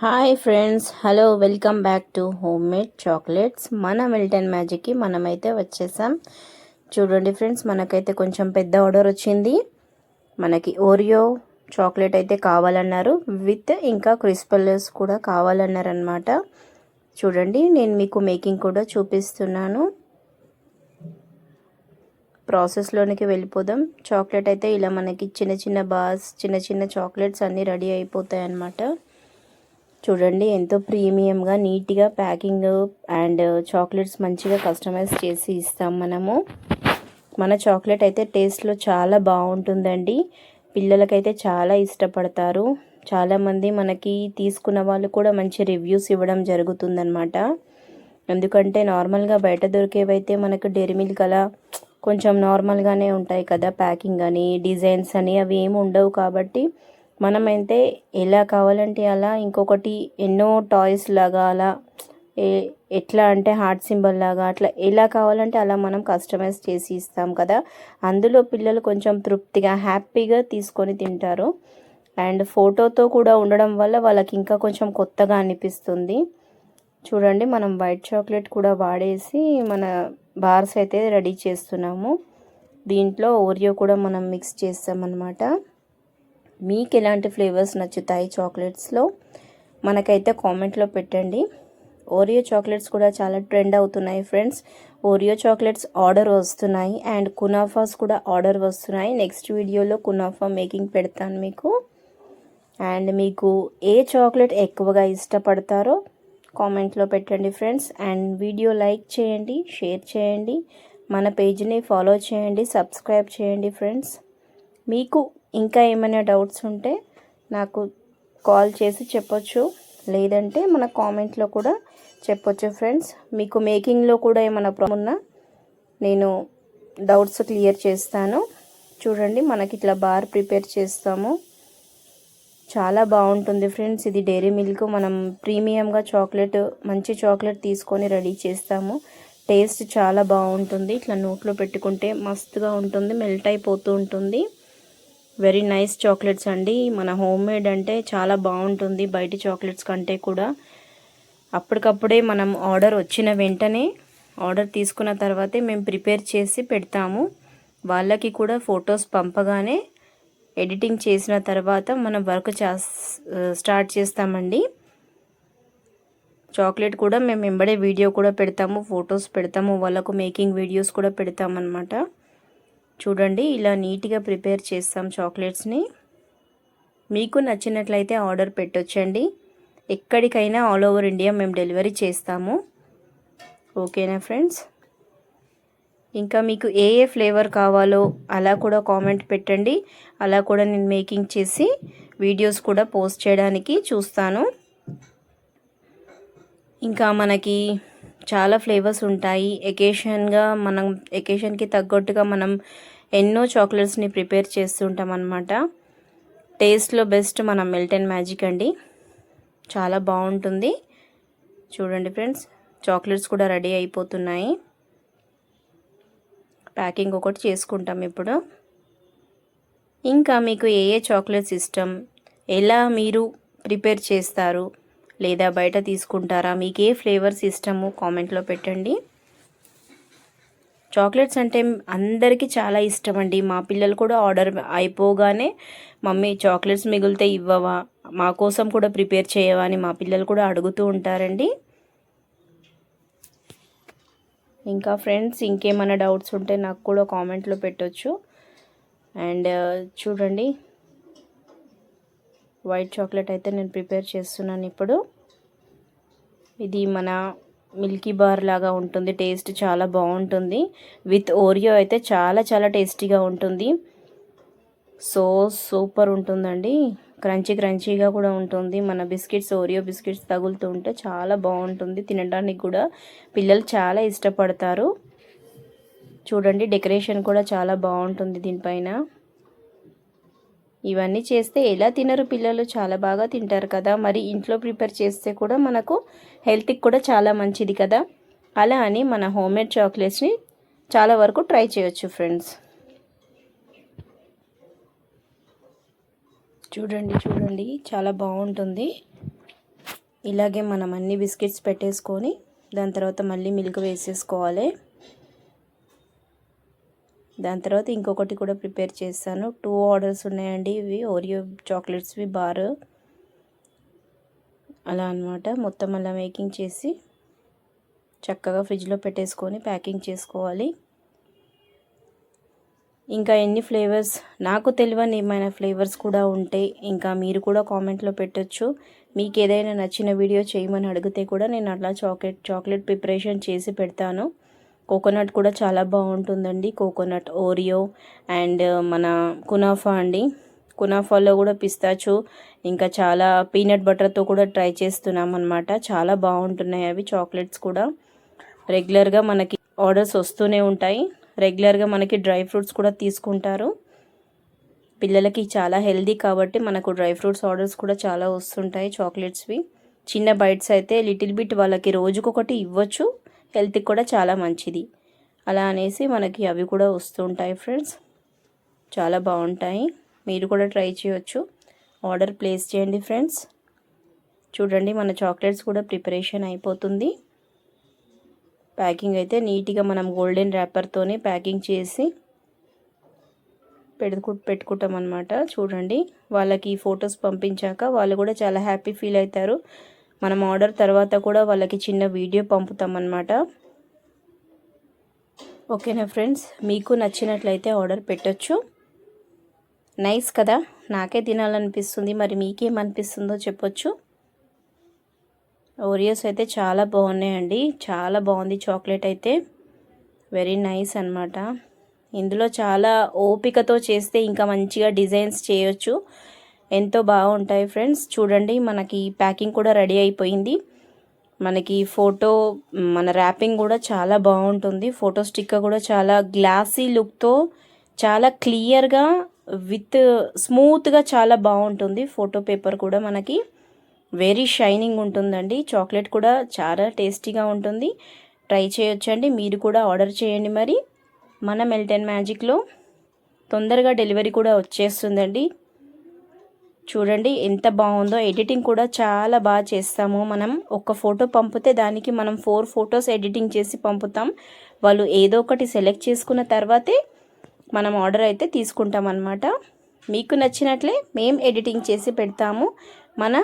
Hi friends, hello, welcome back to home made chocolates. మన Milton మ్యాజిక్కి మనమైతే వచ్చేసాం. చూడండి ఫ్రెండ్స్, మనకైతే కొంచెం పెద్ద ఆర్డర్ వచ్చింది. మనకి ఓరియో చాక్లెట్ అయితే కావాలన్నారు, విత్ ఇంకా క్రిస్పల్స్ కూడా కావాలన్నారు అనమాట. చూడండి, నేను మీకు మేకింగ్ కూడా చూపిస్తున్నాను. ప్రాసెస్లోనికి వెళ్ళిపోదాం. చాక్లెట్ అయితే ఇలా మనకి చిన్న చిన్న బాల్స్, చిన్న చిన్న చాక్లెట్స్ అన్నీ రెడీ అయిపోతాయి అన్నమాట. చూడండి, ఎంతో ప్రీమియంగా నీట్గా ప్యాకింగ్ అండ్ చాక్లెట్స్ మంచిగా కస్టమైజ్ చేసి ఇస్తాం మనము. మన చాక్లెట్ అయితే టేస్ట్లో చాలా బాగుంటుందండి. పిల్లలకైతే చాలా ఇష్టపడతారు. చాలామంది మనకి తీసుకున్న వాళ్ళు కూడా మంచి రివ్యూస్ ఇవ్వడం జరుగుతుందన్నమాట. ఎందుకంటే నార్మల్గా బయట దొరికేవైతే మనకు డైరీ మిల్క్ అలా కొంచెం నార్మల్గానే ఉంటాయి కదా, ప్యాకింగ్ అని, డిజైన్స్ అని అవి ఏమి ఉండవు. కాబట్టి మనమైతే ఎలా కావాలంటే అలా, ఇంకొకటి ఎన్నో టాయ్స్ లాగా అలా ఎట్లా అంటే హార్ట్ సింబల్ లాగా అట్లా ఎలా కావాలంటే అలా మనం కస్టమైజ్ చేసి ఇస్తాం కదా. అందులో పిల్లలు కొంచెం తృప్తిగా హ్యాపీగా తీసుకొని తింటారు. అండ్ ఫోటోతో కూడా ఉండడం వల్ల వాళ్ళకి ఇంకా కొంచెం కొత్తగా అనిపిస్తుంది. చూడండి, మనం వైట్ చాక్లెట్ కూడా వాడేసి మన బార్స్ అయితే రెడీ చేస్తున్నాము. దీంట్లో ఓరియో కూడా మనం మిక్స్ చేస్తామన్నమాట. మీకు ఎలాంటి ఫ్లేవర్స్ నచ్చుతాయి చాక్లెట్స్లో మనకైతే కామెంట్లో పెట్టండి. ఓరియో చాక్లెట్స్ కూడా చాలా ట్రెండ్ అవుతున్నాయి ఫ్రెండ్స్. ఓరియో చాక్లెట్స్ ఆర్డర్ వస్తున్నాయి అండ్ కునాఫాస్ కూడా ఆర్డర్ వస్తున్నాయి. నెక్స్ట్ వీడియోలో కునాఫా మేకింగ్ పెడతాను మీకు. అండ్ మీకు ఏ చాక్లెట్ ఎక్కువగా ఇష్టపడతారో కామెంట్లో పెట్టండి ఫ్రెండ్స్. అండ్ వీడియో లైక్ చేయండి, షేర్ చేయండి, మన పేజ్ని ఫాలో చేయండి, సబ్స్క్రైబ్ చేయండి ఫ్రెండ్స్. మీకు ఇంకా ఏమైనా డౌట్స్ ఉంటే నాకు కాల్ చేసి చెప్పొచ్చు, లేదంటే మన కామెంట్లో కూడా చెప్పొచ్చు ఫ్రెండ్స్. మీకు మేకింగ్లో కూడా ఏమైనా ప్రాబ్లం ఉన్నా నేను డౌట్స్ క్లియర్ చేస్తాను. చూడండి, మనకి ఇట్లా బార్ ప్రిపేర్ చేస్తాము. చాలా బాగుంటుంది ఫ్రెండ్స్. ఇది డైరీ మిల్క్, మనం ప్రీమియంగా చాక్లెట్, మంచి చాక్లెట్ తీసుకొని రెడీ చేస్తాము. టేస్ట్ చాలా బాగుంటుంది. ఇట్లా నోట్లో పెట్టుకుంటే మస్తుగా ఉంటుంది, మెల్ట్ అయిపోతూ ఉంటుంది. వెరీ నైస్ చాక్లెట్స్ అండి. మన హోమ్ మేడ్ అంటే చాలా బాగుంటుంది బయటి చాక్లెట్స్ కంటే కూడా. అప్పటికప్పుడే మనం ఆర్డర్ వచ్చిన వెంటనే, ఆర్డర్ తీసుకున్న తర్వాతే మేము ప్రిపేర్ చేసి పెడతాము. వాళ్ళకి కూడా ఫొటోస్ పంపగానే ఎడిటింగ్ చేసిన తర్వాత మనం వర్క్ స్టార్ట్ చేస్తామండి. చాక్లెట్ కూడా మేము వెంబడే వీడియో కూడా పెడతాము, ఫొటోస్ పెడతాము, వాళ్ళకు మేకింగ్ వీడియోస్ కూడా పెడతామన్నమాట. చూడండి, ఇలా నీట్గా ప్రిపేర్ చేస్తాం చాక్లెట్స్ని. మీకు నచ్చినట్లయితే ఆర్డర్ పెట్టొచ్చండి. ఎక్కడికైనా ఆల్ ఓవర్ ఇండియా మేము డెలివరీ చేస్తాము. ఓకేనా ఫ్రెండ్స్? ఇంకా మీకు ఏ ఏ ఫ్లేవర్ కావాలో అలా కూడా కామెంట్ పెట్టండి. అలా కూడా నేను మేకింగ్ చేసి వీడియోస్ కూడా పోస్ట్ చేయడానికి చూస్తాను. ఇంకా మనకి చాలా ఫ్లేవర్స్ ఉంటాయి. మనం ఎకేషన్కి తగ్గట్టుగా మనం ఎన్నో చాక్లెట్స్ని ప్రిపేర్ చేస్తుంటాం అన్నమాట. టేస్ట్లో బెస్ట్ మన మిల్టన్ మ్యాజిక్ అండి, చాలా బాగుంటుంది. చూడండి ఫ్రెండ్స్, చాక్లెట్స్ కూడా రెడీ అయిపోతున్నాయి. ప్యాకింగ్ ఒకటి చేసుకుంటాం ఇప్పుడు. ఇంకా మీకు ఏ ఏ చాక్లెట్స్ ఇష్టం, ఎలా మీరు ప్రిపేర్ చేస్తారు, లేదా బయట తీసుకుంటారా, మీకు ఏ ఫ్లేవర్స్ ఇష్టమో కామెంట్లో పెట్టండి. చాక్లెట్స్ అంటే అందరికీ చాలా ఇష్టం అండి. మా పిల్లలు కూడా ఆర్డర్ అయిపోగానే మమ్మీ చాక్లెట్స్ మిగిలితే ఇవ్వవా, మా కోసం కూడా ప్రిపేర్ చేయవా అని మా పిల్లలు కూడా అడుగుతూ ఉంటారండి. ఇంకా ఫ్రెండ్స్, ఇంకేమైనా డౌట్స్ ఉంటే నాకు కూడా కామెంట్లో పెట్టొచ్చు. అండ్ చూడండి, వైట్ చాక్లెట్ అయితే నేను ప్రిపేర్ చేస్తున్నాను ఇప్పుడు. ఇది మన మిల్కీ బార్ లాగా ఉంటుంది, టేస్ట్ చాలా బాగుంటుంది. విత్ ఓరియో అయితే చాలా చాలా టేస్టీగా ఉంటుంది. సూపర్ ఉంటుందండి. క్రంచీగా కూడా ఉంటుంది. మన బిస్కెట్స్, ఓరియో బిస్కెట్స్ తగులుతూ ఉంటే చాలా బాగుంటుంది. తినడానికి కూడా పిల్లలు చాలా ఇష్టపడతారు. చూడండి, డెకరేషన్ కూడా చాలా బాగుంటుంది దీనిపైన. ఇవన్నీ చేస్తే ఎలా తినరు పిల్లలు, చాలా బాగా తింటారు కదా. మరి ఇంట్లో ప్రిపేర్ చేస్తే కూడా మనకు హెల్త్కి కూడా చాలా మంచిది కదా. అలా అని మన హోమ్మేడ్ చాక్లెట్స్ని చాలా వరకు ట్రై చేయొచ్చు ఫ్రెండ్స్. చూడండి చాలా బాగుంటుంది. ఇలాగే మనం అన్ని బిస్కెట్స్ పెట్టేసుకొని దాని తర్వాత మళ్ళీ మిల్క్ వేసేసుకోవాలి. దాని తర్వాత ఇంకొకటి కూడా ప్రిపేర్ చేస్తాను. 2 ఆర్డర్స్ ఉన్నాయండి. ఇవి ఓరియో చాక్లెట్స్వి బార్ అలా అన్నమాట. మొత్తం అలా మేకింగ్ చేసి చక్కగా ఫ్రిడ్జ్లో పెట్టేసుకొని ప్యాకింగ్ చేసుకోవాలి. ఇంకా ఎన్ని ఫ్లేవర్స్ నాకు తెలియని ఏమైనా ఫ్లేవర్స్ కూడా ఉంటే ఇంకా మీరు కూడా కామెంట్లో పెట్టొచ్చు. మీకు ఏదైనా నచ్చిన వీడియో చేయమని అడిగితే కూడా నేను అట్లా చాక్లెట్ ప్రిపరేషన్ చేసి పెడతాను. కోకోనట్ కూడా చాలా బాగుంటుందండి. కోకోనట్, ఓరియో అండ్ మన కునాఫా అండి. కునాఫాలో కూడా పిస్తాచు ఇంకా చాలా పీనట్ బటర్తో కూడా ట్రై చేస్తున్నాం అన్నమాట. చాలా బాగుంటున్నాయి అవి చాక్లెట్స్ కూడా. రెగ్యులర్గా మనకి ఆర్డర్స్ వస్తూనే ఉంటాయి. రెగ్యులర్గా మనకి డ్రై ఫ్రూట్స్ కూడా తీసుకుంటారు. పిల్లలకి చాలా హెల్దీ కాబట్టి మనకు డ్రై ఫ్రూట్స్ ఆర్డర్స్ కూడా చాలా వస్తుంటాయి చాక్లెట్స్వి. చిన్న బైట్స్ అయితే లిటిల్ బిట్ వాళ్ళకి రోజుకొకటి ఇవ్వచ్చు. హెల్త్కి కూడా చాలా మంచిది. అలా అనేసి మనకి అవి కూడా వస్తుంటాయి ఫ్రెండ్స్. చాలా బాగుంటాయి. మీరు కూడా ట్రై చేయొచ్చు. ఆర్డర్ ప్లేస్ చేయండి ఫ్రెండ్స్. చూడండి మన చాక్లెట్స్ కూడా ప్రిపరేషన్ అయిపోతుంది. ప్యాకింగ్ అయితే నీట్గా మనం గోల్డెన్ ర్యాపర్తోనే ప్యాకింగ్ చేసి పెట్టుకుంటాం అన్నమాట. చూడండి వాళ్ళకి ఫొటోస్ పంపించాక వాళ్ళు కూడా చాలా హ్యాపీ ఫీల్ అవుతారు. మనం ఆర్డర్ తర్వాత కూడా వాళ్ళకి చిన్న వీడియో పంపుతాం అన్నమాట. ఓకేనా ఫ్రెండ్స్, మీకు నచ్చినట్లయితే ఆర్డర్ పెట్టొచ్చు. నైస్ కదా, నాకే తినాలనిపిస్తుంది. మరి మీకేమనిపిస్తుందో చెప్పొచ్చు. ఓరియోస్ అయితే చాలా బాగున్నాయండి. చాలా బాగుంది చాక్లెట్ అయితే. వెరీ నైస్ అన్నమాట. ఇందులో చాలా ఓపికతో చేస్తే ఇంకా మంచిగా డిజైన్స్ చేయొచ్చు. ఎంతో బాగుంటాయి ఫ్రెండ్స్. చూడండి మనకి ప్యాకింగ్ కూడా రెడీ అయిపోయింది. మనకి మన ర్యాపింగ్ కూడా చాలా బాగుంటుంది. ఫోటో స్టిక్కర్ కూడా చాలా గ్లాసీ లుక్తో చాలా క్లియర్గా విత్ స్మూత్గా చాలా బాగుంటుంది. ఫోటో పేపర్ కూడా మనకి వెరీ షైనింగ్ ఉంటుందండి. చాక్లెట్ కూడా చాలా టేస్టీగా ఉంటుంది. ట్రై చేయొచ్చండి. మీరు కూడా ఆర్డర్ చేయండి. మరి మన మెల్ట్ అండ్ మ్యాజిక్లో తొందరగా డెలివరీ కూడా వచ్చేస్తుందండి. చూడండి ఎంత బాగుందో. ఎడిటింగ్ కూడా చాలా బాగా చేస్తాము. మనం ఒక ఫోటో పంపితే దానికి మనం 4 ఫొటోస్ ఎడిటింగ్ చేసి పంపుతాం. వాళ్ళు ఏదో ఒకటి సెలెక్ట్ చేసుకున్న తర్వాతే మనం ఆర్డర్ అయితే తీసుకుంటాం అన్నమాట. మీకు నచ్చినట్లే మేము ఎడిటింగ్ చేసి పెడతాము. మన